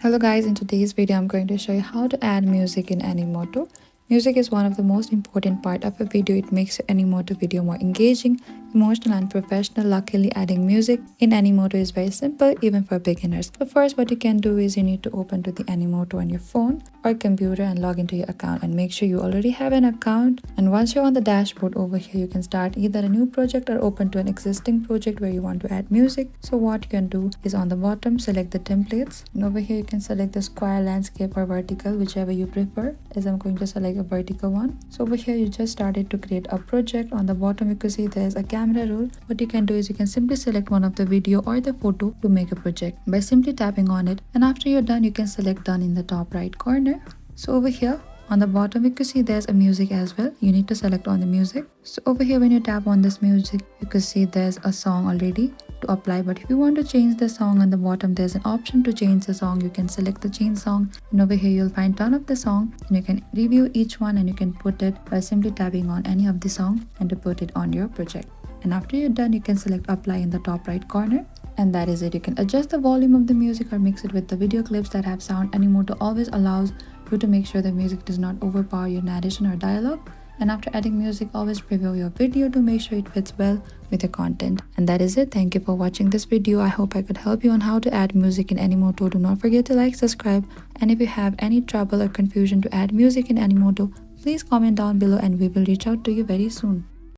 Hello guys, in today's video I'm going to show you how to add music in Animoto. Music is one of the most important part of a video. It makes your Animoto video more engaging, emotional and professional. Luckily, adding music in Animoto is very simple even for beginners. So first what you can do is you need to open to the Animoto on your phone or computer and log into your account, and make sure you already have an account. And once you're on the dashboard over here, you can start either a new project or open to an existing project where you want to add music. So what you can do is on the bottom select the templates, and over here you can select the square, landscape or vertical, whichever you prefer, as I'm going to select a vertical one. So over here you just started to create a project. On the bottom you can see there's a camera roll. What you can do is you can simply select one of the video or the photo to make a project by simply tapping on it, and after you're done you can select done in the top right corner. So over here on the bottom you can see there's a music as well. You need to select on the music. So over here when you tap on this music you can see there's a song already to apply, but if you want to change the song, on the bottom there's an option to change the song. You can select the change song, and over here you'll find ton of the song, and you can review each one and you can put it by simply tapping on any of the song and to put it on your project. And after you're done you can select apply in the top right corner, and that is it. You can adjust the volume of the music or mix it with the video clips that have sound. Animoto always allows you to make sure the music does not overpower your narration or dialogue. And after adding music, always preview your video to make sure it fits well with your content. And that is it. Thank you for watching this video. I hope I could help you on how to add music in Animoto. Do not forget to like, subscribe, and if you have any trouble or confusion to add music in Animoto, please comment down below and we will reach out to you very soon.